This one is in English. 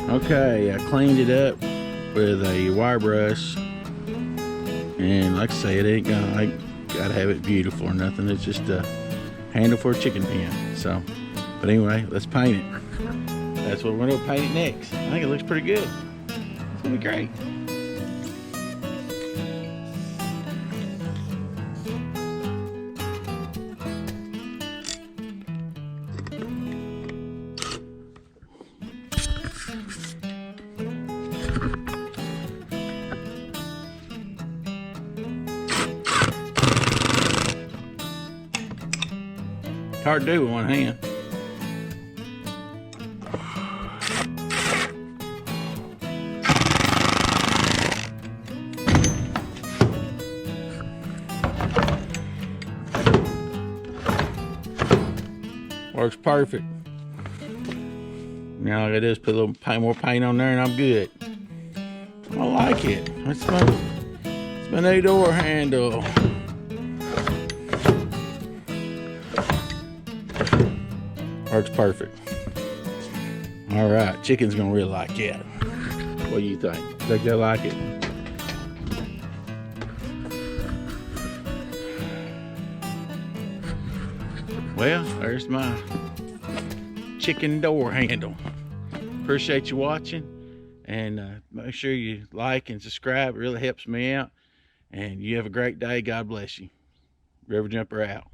Okay, I cleaned it up with a wire brush, and like I say, it ain't gonna gotta have it beautiful or nothing. It's just a handle for a chicken pen. So, but anyway, let's paint it. That's what we're gonna paint it next. I think it looks pretty good. It's gonna be great. Hard to do with one hand. Works perfect. Now all I gotta do is put a little more paint on there and I'm good. I like it. It's my new door handle. Works perfect. All right, chicken's gonna really like it. What do you think? Think they'll like it? Well, there's my chicken door handle. Appreciate you watching, and make sure you like and subscribe. It really helps me out. And you have a great day. God bless you. River Jumper out.